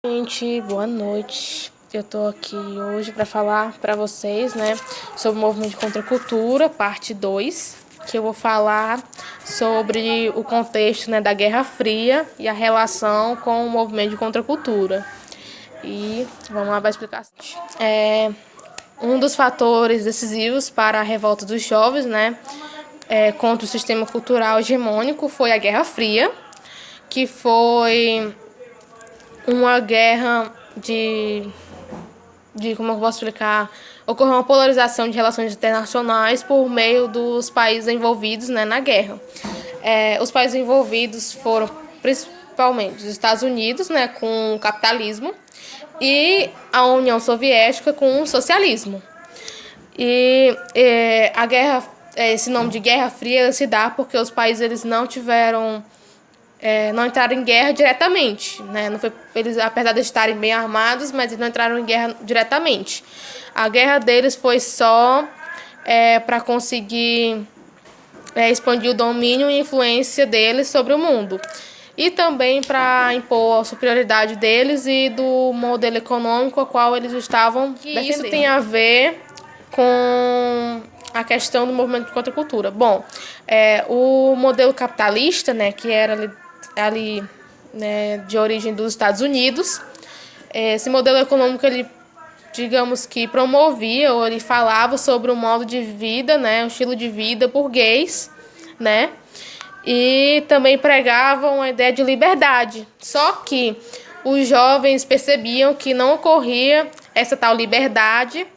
Gente, boa noite. Eu tô aqui hoje para falar para vocês, sobre o movimento de contracultura, parte 2, que eu vou falar sobre o contexto, da Guerra Fria e a relação com o movimento de contracultura. E vamos lá para explicar. Um dos fatores decisivos para a revolta dos jovens, contra o sistema cultural hegemônico foi a Guerra Fria, que foi uma guerra como eu posso explicar, ocorreu uma polarização de relações internacionais por meio dos países envolvidos, na guerra. Os países envolvidos foram principalmente os Estados Unidos, com o capitalismo, e a União Soviética com o socialismo. A guerra, esse nome de Guerra Fria se dá porque os países eles não entraram em guerra diretamente, Não foi, eles, apesar de estarem bem armados, mas eles não entraram em guerra diretamente. A guerra deles foi só para conseguir expandir o domínio e influência deles sobre o mundo. E também para impor a superioridade deles e do modelo econômico ao qual eles estavam defendendo. Isso tem a ver com a questão do movimento de contracultura. Bom, o modelo capitalista, que era ali de origem dos Estados Unidos, esse modelo econômico, ele, digamos que promovia ou ele falava sobre o modo de vida, o estilo de vida burguês, e também pregava uma ideia de liberdade. Só que os jovens percebiam que não ocorria essa tal liberdade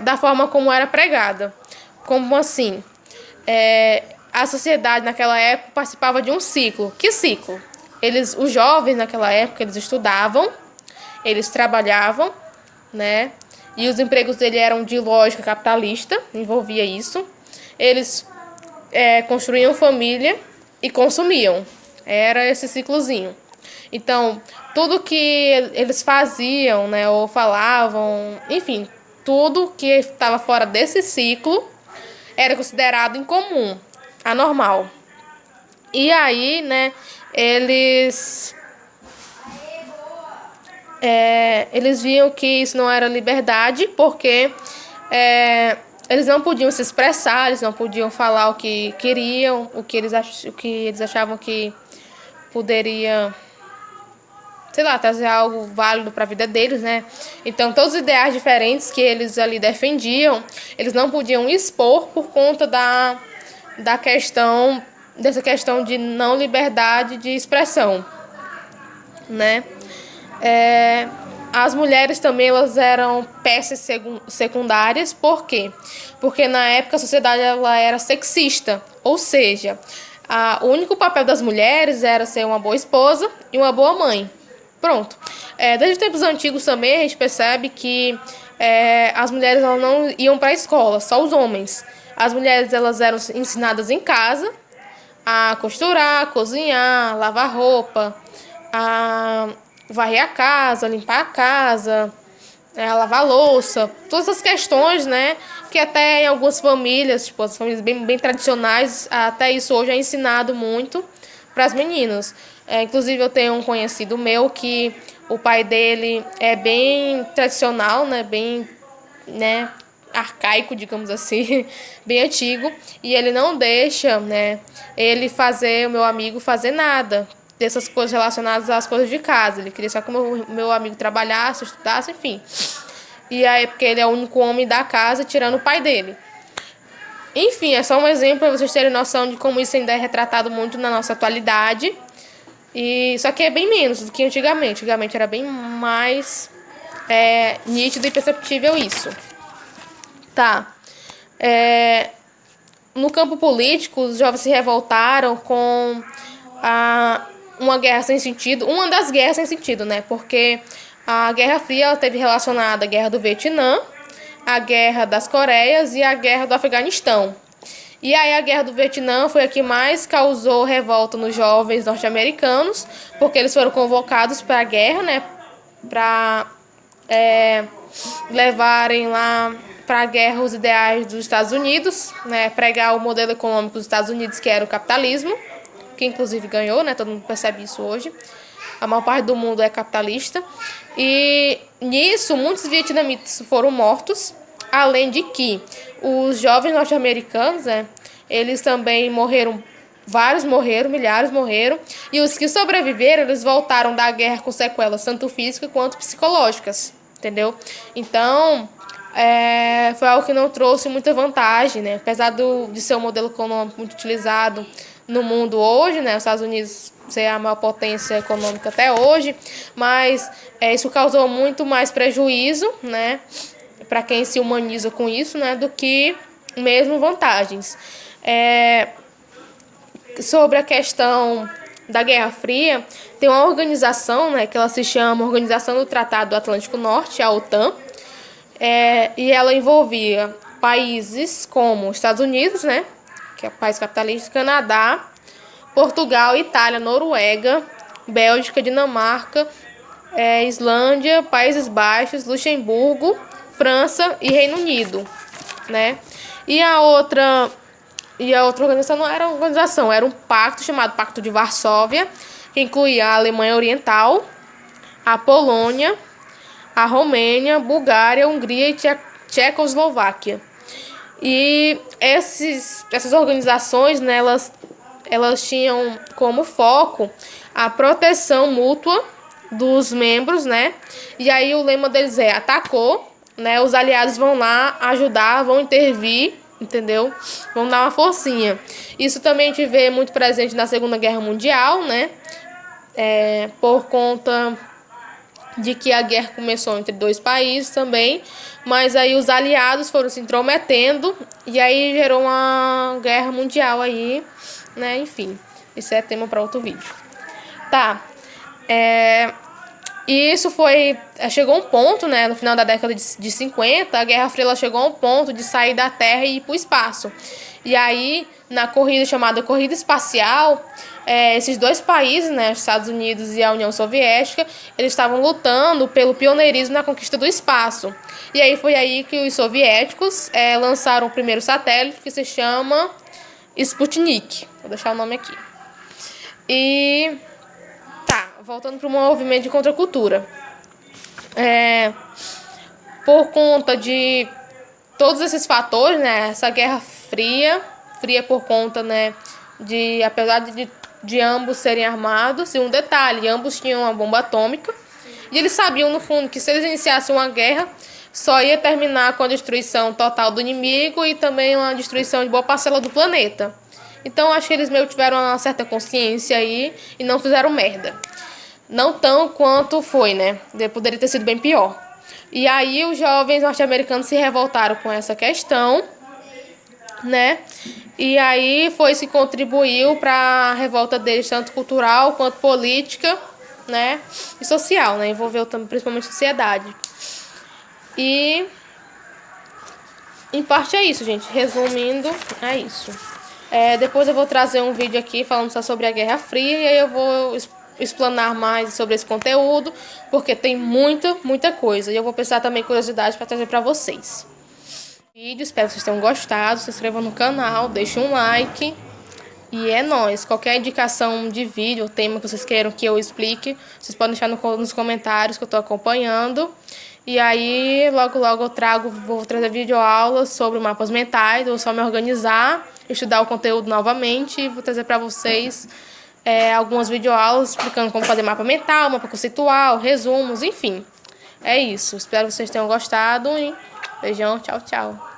da forma como era pregada. Como assim? A sociedade naquela época participava de um ciclo. Que ciclo? Os jovens naquela época, eles estudavam, eles trabalhavam, e os empregos deles eram de lógica capitalista, envolvia isso. Eles construíam família e consumiam. Era esse ciclozinho. Então, tudo que eles faziam, ou falavam, enfim, tudo que estava fora desse ciclo era considerado incomum, anormal. E aí, eles viam que isso não era liberdade, porque eles não podiam se expressar, eles não podiam falar o que queriam, o que eles achavam que poderia, trazer algo válido para a vida deles, Então, todos os ideais diferentes que eles ali defendiam, eles não podiam expor por conta dessa questão de não liberdade de expressão, As mulheres também, elas eram peças secundárias. Por quê? Porque na época a sociedade ela era sexista, ou seja, o único papel das mulheres era ser uma boa esposa e uma boa mãe. Pronto. Desde os tempos antigos também a gente percebe que as mulheres elas não iam para a escola, só os homens. As mulheres elas eram ensinadas em casa a costurar, cozinhar, lavar roupa, a varrer a casa, limpar a casa, lavar louça, todas essas questões, que até em algumas famílias, tipo as famílias bem tradicionais, até isso hoje é ensinado muito para as meninas. Inclusive eu tenho um conhecido meu que o pai dele é bem tradicional, bem, arcaico, digamos assim, bem antigo, e ele não deixa, o meu amigo fazer nada dessas coisas relacionadas às coisas de casa. Ele queria só que o meu amigo trabalhasse, estudasse, enfim. E aí, porque ele é o único homem da casa, tirando o pai dele. Enfim, é só um exemplo para vocês terem noção de como isso ainda é retratado muito na nossa atualidade. E só que é bem menos do que antigamente. Antigamente era bem mais nítido e perceptível isso. Tá. No campo político, os jovens se revoltaram com uma guerra sem sentido. Uma das guerras sem sentido, Porque a Guerra Fria ela esteve relacionada à Guerra do Vietnã, a Guerra das Coreias e a Guerra do Afeganistão. E aí a Guerra do Vietnã foi a que mais causou revolta nos jovens norte-americanos, porque eles foram convocados para a guerra, para levarem lá para a guerra os ideais dos Estados Unidos, pregar o modelo econômico dos Estados Unidos, que era o capitalismo, que inclusive ganhou, todo mundo percebe isso hoje. A maior parte do mundo é capitalista. E nisso, muitos vietnamitas foram mortos, além de que os jovens norte-americanos, né, eles também morreram. Vários morreram, milhares morreram. E os que sobreviveram, eles voltaram da guerra com sequelas tanto físicas quanto psicológicas. Entendeu? Então, foi algo que não trouxe muita vantagem, né? Apesar de ser um modelo econômico muito utilizado no mundo hoje, né? Os Estados Unidos ser a maior potência econômica até hoje. Mas isso causou muito mais prejuízo, né? Para quem se humaniza com isso, né? Do que mesmo vantagens. Sobre a questão da Guerra Fria, tem uma organização, né, que ela se chama Organização do Tratado do Atlântico Norte, a OTAN, e ela envolvia países como Estados Unidos, né, que é o país capitalista, Canadá, Portugal, Itália, Noruega, Bélgica, Dinamarca, Islândia, Países Baixos, Luxemburgo, França e Reino Unido, né? E a outra organização não era uma organização, era um pacto chamado Pacto de Varsóvia, que incluía a Alemanha Oriental, a Polônia, a Romênia, Bulgária, Hungria e Tchecoslováquia. E essas organizações, né, elas tinham como foco a proteção mútua dos membros, né? E aí o lema deles atacou, né? Os aliados vão lá ajudar, vão intervir, entendeu? Vamos dar uma forcinha. Isso também a gente vê muito presente na Segunda Guerra Mundial, né? Por conta de que a guerra começou entre dois países também, mas aí os aliados foram se intrometendo e aí gerou uma guerra mundial aí, né? Enfim, isso é tema para outro vídeo. Tá. E isso chegou a um ponto, né, no final da década de 50, a Guerra Fria chegou a um ponto de sair da Terra e ir para o espaço. E aí, na corrida chamada Corrida Espacial, esses dois países, né, os Estados Unidos e a União Soviética, eles estavam lutando pelo pioneirismo na conquista do espaço. E aí foi aí que os soviéticos lançaram o primeiro satélite, que se chama Sputnik. Vou deixar o nome aqui. E voltando para o movimento de contracultura. Por conta de todos esses fatores, né, essa Guerra Fria por conta, né, apesar de ambos serem armados, e um detalhe, ambos tinham uma bomba atômica, e eles sabiam, no fundo, que se eles iniciassem uma guerra, só ia terminar com a destruição total do inimigo e também uma destruição de boa parcela do planeta. Então, acho que eles meio tiveram uma certa consciência aí e não fizeram merda. Não tão quanto foi, né? Poderia ter sido bem pior. E aí os jovens norte-americanos se revoltaram com essa questão, né? E aí se contribuiu para a revolta deles, tanto cultural quanto política, né? E social, né? Envolveu também principalmente a sociedade. E em parte é isso, gente. Resumindo, é isso. Depois eu vou trazer um vídeo aqui falando só sobre a Guerra Fria e aí eu vou explanar mais sobre esse conteúdo, porque tem muita coisa. E eu vou pensar também curiosidades para trazer para vocês. Espero que vocês tenham gostado. Se inscrevam no canal, deixem um like. E é nóis. Qualquer indicação de vídeo ou tema que vocês queiram que eu explique, vocês podem deixar nos comentários que eu estou acompanhando. E aí, logo eu vou trazer videoaulas sobre mapas mentais. Vou só me organizar, estudar o conteúdo novamente e vou trazer para vocês algumas videoaulas explicando como fazer mapa mental, mapa conceitual, resumos, enfim. É isso. Espero que vocês tenham gostado e beijão, tchau, tchau.